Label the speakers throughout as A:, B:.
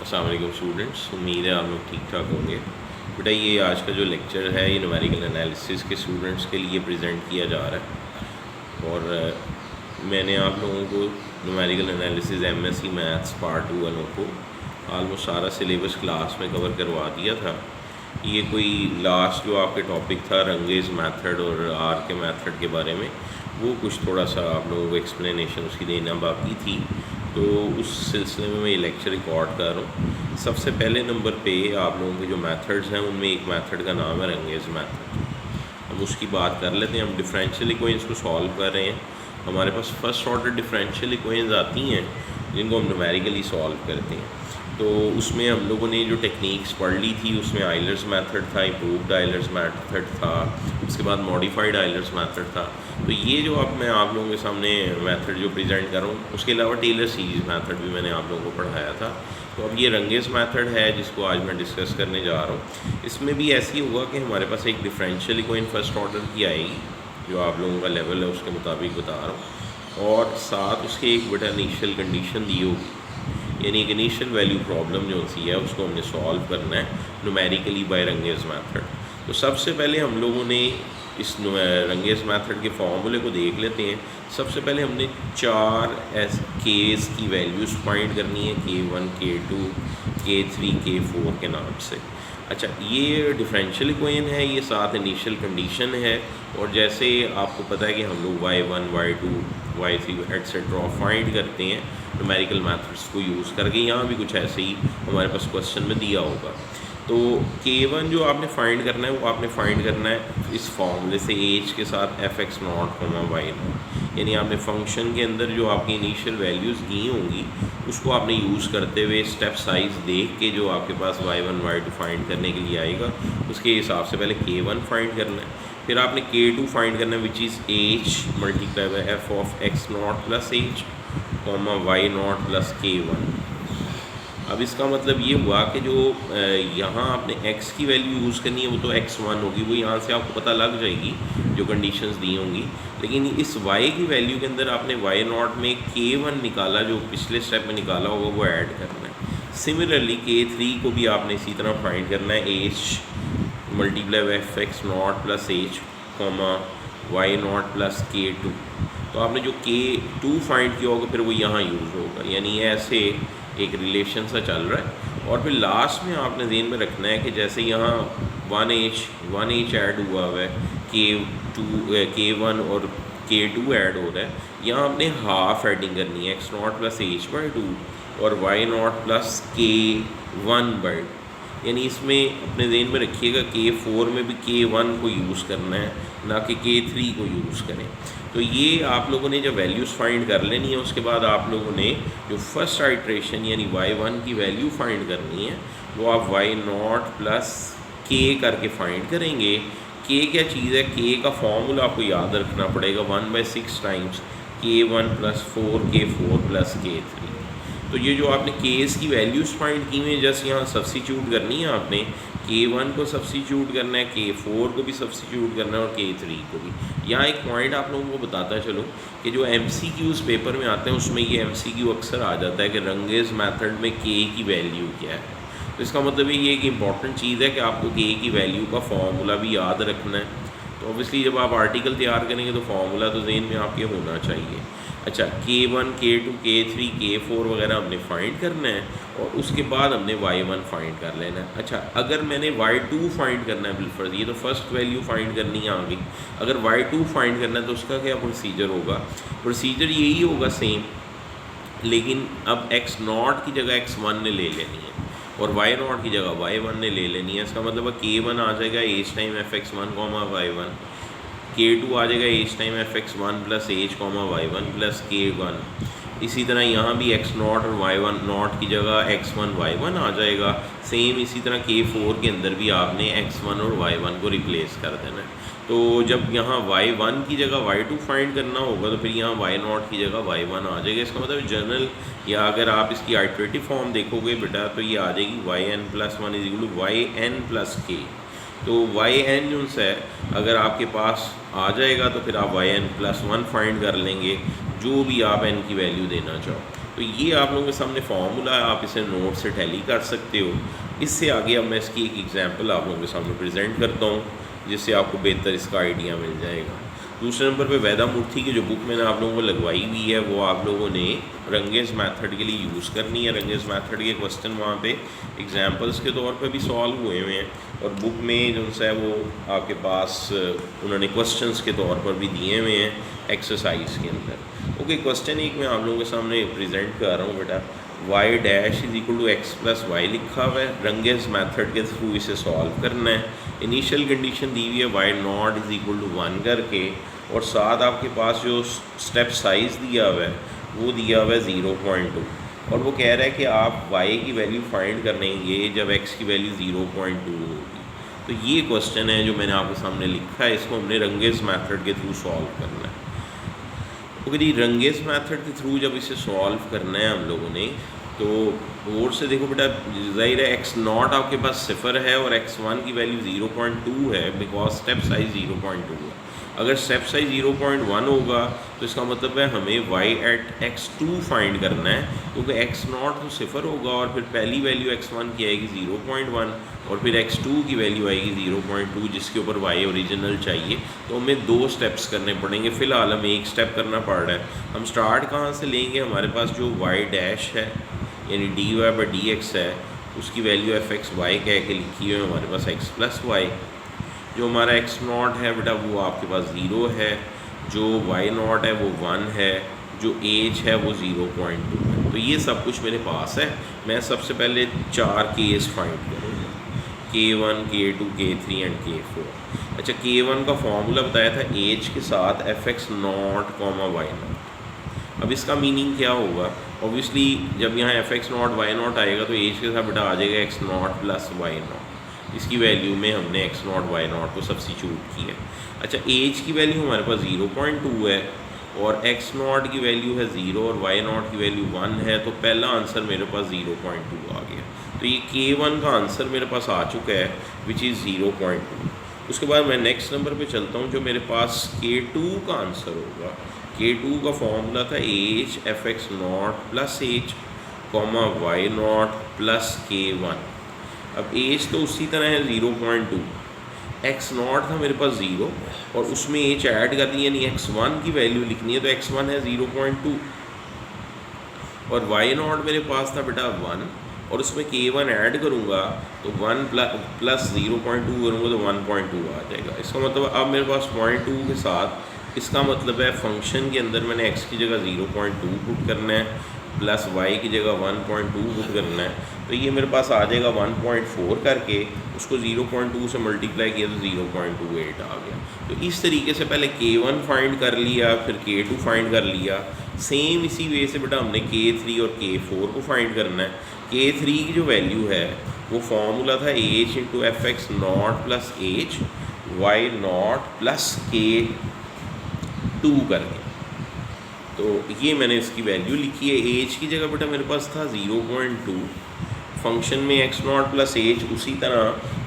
A: अस्सलाम वालेकुम स्टूडेंट्स, उम्मीद है आप लोग ठीक ठाक होंगे। बेटा ये आज का जो लेक्चर है ये न्यूमेरिकल एनालिसिस के स्टूडेंट्स के लिए प्रेजेंट किया जा रहा है और मैंने आप लोगों को numerical analysis MSc maths part 1 को आलमोस्ट सारा सिलेबस क्लास में कवर करवा दिया था। ये कोई लास्ट जो आपके टॉपिक था रंगेज मेथड और आर के मेथड के बारे में, वो कुछ थोड़ा सा आप लोगों को एक्सप्लेनेशन उसकी देना बाकी थी, तो उस सिलसिले में मैं ये लेक्चर रिकॉर्ड कर रहा हूँ। सबसे पहले नंबर पे आप लोगों के जो मेथड्स हैं उनमें एक मेथड का नाम है रंगेज मेथड। हम उसकी बात कर लेते हैं। हम डिफरेंशियल इक्वेशंस को सॉल्व कर रहे हैं। हमारे पास फर्स्ट ऑर्डर डिफरेंशियल इक्वेशंस आती हैं जिनको हम न्यूमेरिकली सॉल्व करते हैं। तो उसमें हम लोगों ने जो टेक्निक्स पढ़ ली थी उसमें आइलर्स मेथड था, इम्प्रूव्ड आइलर्स मेथड था, उसके बाद मॉडिफाइड आइलर्स मेथड था। तो ये जो अब मैं आप लोगों के सामने मेथड जो प्रेजेंट कर रहा हूँ, उसके अलावा टेलर सीरीज़ मेथड भी मैंने आप लोगों को पढ़ाया था। तो अब ये रंगेज मेथड है जिसको आज मैं डिस्कस करने जा रहा हूँ। इसमें भी ऐसे ही होगा कि हमारे पास एक डिफरेंशियल इक्वेशन फर्स्ट ऑर्डर की आएगी जो आप लोगों का लेवल है उसके मुताबिक बता रहा हूँ, और साथ उसके एक बटा इनिशियल कंडीशन दी होगी, यानी एक इनिशियल वैल्यू प्रॉब्लम जो सी है उसको हमने सॉल्व करना है न्यूमेरिकली बाय रंगेज मेथड। तो सबसे पहले हम लोगों ने इस रंगेज मेथड के फॉर्मूले को देख लेते हैं। सबसे पहले हमने 4 केस की वैल्यूज़ फाइंड करनी है, K1, K2, K3, K4 के नाम से। अच्छा, ये डिफरेंशियल इक्वेशन है, ये साथ इनिशियल कंडीशन है, और जैसे आपको पता है कि हम लोग y1, y2, y3 etcetera find करते हैं न्यूमेरिकल मेथड्स को यूज़ करके। यहाँ भी कुछ ऐसे ही हमारे पास क्वेश्चन में दिया होगा। तो K1 जो आपने फाइंड करना है वो आपने फाइंड करना है इस फॉर्मूले से एज के साथ fx नॉट y नॉट, यानी आपने फंक्शन के अंदर जो आपकी इनिशियल वैल्यूज़ दी होंगी उसको आपने यूज़ करते हुए स्टेप साइज देख के जो आपके पास y1, y2 फाइंड करने के लिए आएगा उसके हिसाब से पहले K1 फाइंड करना है, फिर आपने K2 फाइंड करना है which is H multiply by F of x not plus H y not plus K1। अब इसका मतलब ये हुआ कि जो यहाँ आपने x की वैल्यू यूज़ करनी है वो तो x1 होगी, वो यहाँ से आपको पता लग जाएगी जो कंडीशंस दी होंगी। लेकिन इस y की वैल्यू के अंदर आपने y नॉट में K1 निकाला, जो पिछले स्टेप में निकाला होगा वो ऐड करना है। सिमिलरली K3 को भी आपने इसी तरह फाइंड करना है, h multiply by F x not plus H y not plus K2। तो आपने जो K2 फाइंड किया होगा फिर वो यहाँ यूज़ होगा, यानी ऐसे एक रिलेशन सा चल रहा है। और फिर लास्ट में आपने ध्यान में रखना है कि जैसे यहाँ 1h ऐड हुआ है, K1 और K2 ऐड हो रहा है, यहाँ आपने हाफ एडिंग करनी है, x not plus H by 2 और y not plus K1 by. यानी इसमें अपने ध्यान में रखिएगा K4 में भी K1 को यूज़ करना है, ना कि K3 को यूज़ करें। तो ये आप लोगों ने जब वैल्यूज़ फाइंड कर लेनी है उसके बाद आप लोगों ने जो फर्स्ट आइट्रेशन यानी y1 की वैल्यू फाइंड करनी है वो आप y नॉट प्लस K करके फाइंड करेंगे। K क्या चीज़ है? K का फॉर्मूला आपको याद रखना पड़ेगा 1/6 times K1 plus 4K4 plus K3। तो ये जो आपने केस की वैल्यूज़ फाइंड की हुई जस्ट यहाँ सब्स्टिट्यूट करनी है, आपने K1 को सब्स्टिट्यूट करना है, K4 को भी सब्स्टिट्यूट करना है और K3 को भी। यहाँ एक पॉइंट आप लोगों को बताता चलो कि जो MCQs पेपर में आते हैं उसमें ये MCQ अक्सर आ जाता है कि रंगेज मेथड में K की वैल्यू क्या है। तो इसका मतलब ये एक इम्पॉर्टेंट चीज़ है कि आपको K की वैल्यू का फॉर्मूला भी याद रखना है। तो ऑब्वियसली जब आप आर्टिकल तैयार करेंगे तो फॉर्मूला तो ज़हन में आपके होना चाहिए। अच्छा, K1, K2, K3, K4 वगैरह हमने फाइंड करना है और उसके बाद हमने y1 फाइंड कर लेना है। अच्छा, अगर मैंने y2 फाइंड करना है बिल्फर्ज, ये तो फर्स्ट वैल्यू फाइंड करनी है आगे, अगर y2 फाइंड करना है तो उसका क्या प्रोसीजर होगा? प्रोसीजर यही होगा सेम, लेकिन अब x नॉट की जगह x1 ने ले लेनी है और y नॉट की जगह y1 ने ले लेनी है। इसका मतलब K1 आ जाएगा H time fx1 y1, K2 आ जाएगा H time fx1 plus H y1 plus K1। इसी तरह यहाँ भी x नॉट और y1 नॉट की जगह x1 y1 आ जाएगा। सेम इसी तरह K4 के अंदर भी आपने x1 और y1 को रिप्लेस कर देना है। तो जब यहाँ y1 की जगह y2 फाइंड करना होगा तो फिर यहाँ y नॉट की जगह y1 आ जाएगा। इसका मतलब जनरल, या अगर आप इसकी आइट्रेटिव फॉर्म देखोगे बेटा तो ये आ जाएगी yn plus 1 is equal to yn plus k। तो yn जो है अगर आपके पास आ जाएगा तो फिर आप yn प्लस 1 फाइंड कर लेंगे जो भी आप n की वैल्यू देना चाहो। तो ये आप लोगों के सामने फार्मूला है, आप इसे नोट से टैली कर सकते हो। इससे आगे अब मैं इसकी एक एग्जांपल आप लोगों के सामने प्रेजेंट करता हूँ, जिससे आपको बेहतर इसका आइडिया मिल जाएगा। दूसरे नंबर पे वेदा मूर्ति की जो बुक मैंने आप लोगों को लगवाई हुई है, वो आप लोगों ने रंगेज मेथड के लिए यूज़ करनी है। रंगेज मेथड के क्वेश्चन वहाँ पे एग्जांपल्स के तौर पे भी सॉल्व हुए हुए हैं, और बुक में जो है वो आपके पास उन्होंने क्वेश्चंस के तौर पर भी दिए हुए हैं एक्सरसाइज के अंदर। ओके, क्वेश्चन एक मैं आप लोगों के सामने प्रेजेंट कर रहा हूँ बेटा। y dash is equal to x plus y लिखा हुआ है, रंगेज मेथड के थ्रू इसे सॉल्व करना है। इनिशियल कंडीशन दी हुई है y not is equal to 1 करके, और साथ आपके पास जो स्टेप साइज़ दिया हुआ है वो दिया हुआ है 0.2, और वो कह रहा है कि आप y की वैल्यू फाइंड करेंगे जब x की वैल्यू 0.2 होगी। तो ये क्वेश्चन है जो मैंने आपके सामने लिखा है, इसको हमने रंगेज मेथड के थ्रू सॉल्व करना है। ओके जी, रंगेज मेथड के थ्रू जब इसे सॉल्व करना है हम लोगों ने, तो और से देखो बेटा, ज़ाहिर है एक्स नॉट आपके पास 0 है और x1 की वैल्यू 0.2 है, बिकॉज स्टेप साइज 0.2 है। अगर स्टेप साइज 0.1 होगा तो इसका मतलब है हमें y एट x2 फाइंड करना है, क्योंकि x नॉट तो 0 होगा और फिर पहली वैल्यू x1 की आएगी 0.1 और फिर x2 की वैल्यू आएगी 0.2, जिसके ऊपर y ओरिजिनल चाहिए। तो हमें 2 स्टेप्स करने पड़ेंगे, फ़िलहाल हमें एक स्टेप करना पड़ रहा है। हम स्टार्ट कहाँ से लेंगे? हमारे पास जो y डैश है यानी dy/dx है, उसकी वैल्यू fx(y) कह के लिखी है हमारे पास x प्लस वाई। जो हमारा x नॉट है बेटा वो आपके पास 0 है, जो y नॉट है वो 1 है, जो एज है वो 0.2 है। तो ये सब कुछ मेरे पास है। मैं सबसे पहले 4 केस फाइंड करूँगा, K1, K2, K3 and K4। अच्छा, K1 का फॉर्मूला बताया था एज के साथ fx not comma y not. अब इसका मीनिंग क्या होगा? ऑब्वियसली जब यहाँ fx नॉट y नॉट आएगा तो एज के साथ बेटा आ जाएगा x not plus y not. इसकी वैल्यू में हमने x नॉट y नॉट को सब्स्टिट्यूट किया। अच्छा, एज की वैल्यू हमारे पास 0.2 है और x नॉट की वैल्यू है 0 और y नॉट की वैल्यू 1 है, तो पहला आंसर मेरे पास 0.2 आ गया। तो ये K1 का आंसर मेरे पास आ चुका है, विच इज़ 0.2। उसके बाद मैं नेक्स्ट नंबर पे चलता हूँ, जो मेरे पास K2 का आंसर होगा। K2 का फॉर्मूला था h fx not plus h comma y not plus K1। अब एज तो उसी तरह है 0.2, x नॉट था मेरे पास 0 और उसमें एच ऐड कर दी, यानी x1 की वैल्यू लिखनी है तो x1 है 0.2 और y नॉट मेरे पास था बेटा 1 और उसमें K1 ऐड करूँगा तो 1 प्लस 0.2 करूँगा तो 1.2 आ जाएगा। इसका मतलब अब मेरे पास 0.2 के साथ, इसका मतलब है फंक्शन के अंदर मैंने x की जगह 0.2 पुट करना है प्लस y की जगह 1.2 पुट करना है, तो ये मेरे पास आ जाएगा 1.4 करके, उसको 0.2 से मल्टीप्लाई किया तो 0.28 आ गया। तो इस तरीके से पहले K1 फाइंड कर लिया, फिर K2 फाइंड कर लिया। सेम इसी वे से बेटा हमने K3 और K4 को फाइंड करना है। K3 की जो वैल्यू है वो फॉर्मूला था h into fx not plus h y not plus K2 करके, तो ये मैंने इसकी वैल्यू लिखी है। एज की जगह बेटा मेरे पास था 0.2, फंक्शन में x नॉट प्लस एज उसी तरह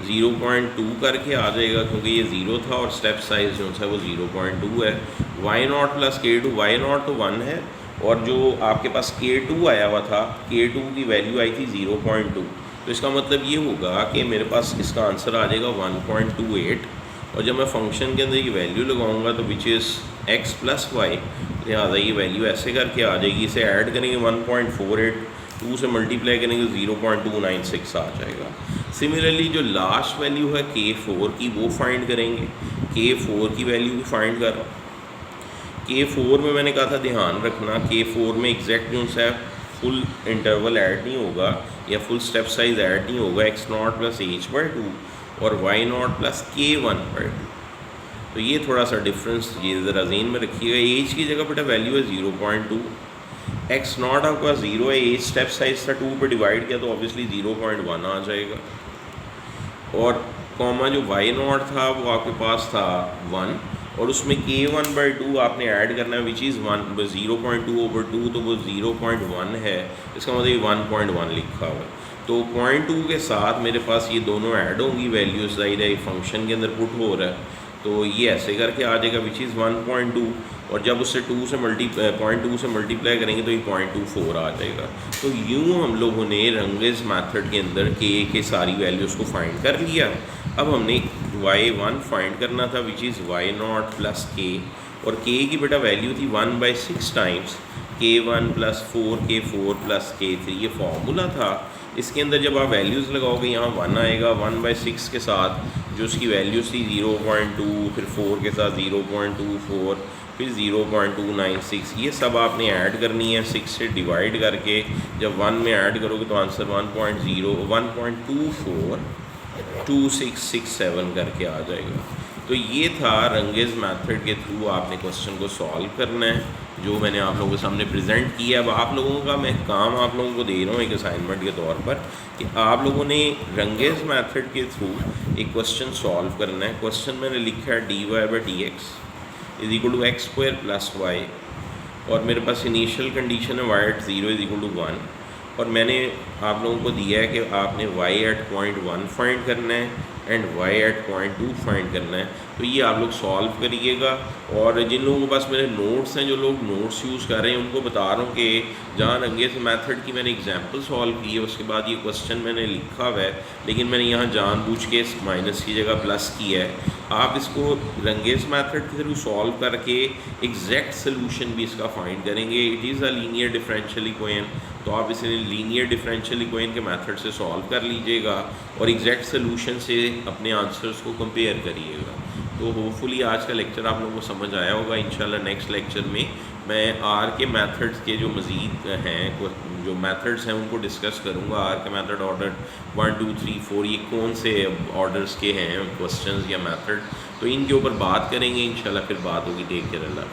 A: 0.2 करके आ जाएगा क्योंकि ये 0 था और स्टेप साइज जो है वो 0.2 है। y not plus K2, y not तो 1 है और जो आपके पास K2 आया हुआ था, K2 की वैल्यू आई थी 0.2, तो इसका मतलब ये होगा कि मेरे पास इसका आंसर आ जाएगा 1.28 और जब मैं फंक्शन के अंदर ये वैल्यू लगाऊंगा तो which is x plus y, लिहाजा ये वैल्यू ऐसे करके आ जाएगी। इसे ऐड करेंगे 1.48, 2 से मल्टीप्लाई करेंगे 0.296 आ जाएगा। सिमिलरली जो लास्ट वैल्यू है K4 की वो फाइंड करेंगे। K4 की वैल्यू भी फाइंड कर रहा हूँ। K4 में मैंने कहा था ध्यान रखना, K4 में एग्जैक्ट जो है फुल इंटरवल ऐड नहीं होगा या फुल स्टेप साइज ऐड नहीं होगा, x नॉट प्लस h/2 और y नॉट प्लस K1/2। तो ये थोड़ा सा डिफरेंस ये ज़रा ज़हन में रखिएगा। एज की जगह बेटा वैल्यू है 0.2, x नॉट आपके पास 0 है, एज स्टेप साइज था 2 पे डिवाइड किया तो ऑब्वियसली 0.1 आ जाएगा और कॉमा जो y नॉट था वो आपके पास था 1 और उसमें K1/2 आपने ऐड करना है विच इज़ 0.2/2, तो वो 0.1 है, इसका मतलब 1.1 लिखा हुआ है। तो 0.2 के साथ मेरे पास ये दोनों ऐड होंगी वैल्यूज़, ज़ाहिर है फंक्शन के अंदर पुट हो रहा है, तो ये ऐसे करके आ जाएगा विच इज़ 1.2। और जब उससे 0.2 से मल्टीप्लाई करेंगे तो ये 0.24 आ जाएगा। तो यूँ हम लोगों ने रंगेज मेथड के अंदर के सारी वैल्यूज़ को फाइंड कर लिया। अब हमने y1 फाइंड करना था which is y0 plus k, और k की बेटा वैल्यू थी 1/6 times k1 plus 4k4 plus k3, ये फार्मूला था। इसके अंदर जब आप वैल्यूज़ लगाओगे यहाँ 1 आएगा, 1/6 के साथ जो उसकी वैल्यूज़ थी 0.2, फिर 4 के साथ 0.24, फिर 0.296, ये सब आपने ऐड करनी है 6 से डिवाइड करके। जब 1 में ऐड करोगे तो आंसर 1.2667 करके आ जाएगा। तो ये था रंगेज मेथड के थ्रू आपने क्वेश्चन को सॉल्व करना है, जो मैंने आप लोगों के सामने प्रेजेंट किया। अब आप लोगों का मैं काम आप लोगों को दे रहा हूँ एक असाइनमेंट के तौर पर कि आप लोगों ने रंगेज मेथड के थ्रू एक क्वेश्चन सॉल्व करना है। क्वेश्चन मैंने लिखा है dy/dx is equal to x square plus y, और मेरे पास इनिशियल कंडीशन है y@0 इज इक्वल टू 1, और मैंने आप लोगों को दिया है कि आपने y@0.1 फाइंड करना है एंड y@0.2 फाइंड करना है। तो ये आप लोग सॉल्व करिएगा। और जिन लोगों के पास मेरे नोट्स हैं, जो लोग नोट्स यूज़ कर रहे हैं, उनको बता रहा हूँ कि जहाँ रंगेज मेथड की मैंने एग्जांपल सॉल्व की है, उसके बाद ये क्वेश्चन मैंने लिखा हुआ है, लेकिन मैंने यहाँ जानबूझ के माइनस की जगह प्लस किया है। आप इसको रंगेज मेथड के थ्रू सॉल्व करके एग्जैक्ट सोल्यूशन भी इसका फाइंड करेंगे। It is a linear differential equation, तो आप इसे लीनियर डिफरेंशियल इक्वेशन के मेथड से सॉल्व कर लीजिएगा और एग्जैक्ट सोल्यूशन से अपने आंसर्स को कंपेयर करिएगा। तो होपफुली आज का लेक्चर आप लोगों को समझ आया होगा। इंशाल्लाह नेक्स्ट लेक्चर में मैं आर के मेथड्स के जो मज़ीद हैं, जो मेथड्स हैं, उनको डिस्कस करूँगा। आर के मेथड ऑर्डर 1 2 3 4 ये कौन से ऑर्डर्स के हैं क्वेश्चंस या मेथड, तो इनके ऊपर बात करेंगे इंशाल्लाह। फिर बात होगी। टेक केयर, अल्लाह।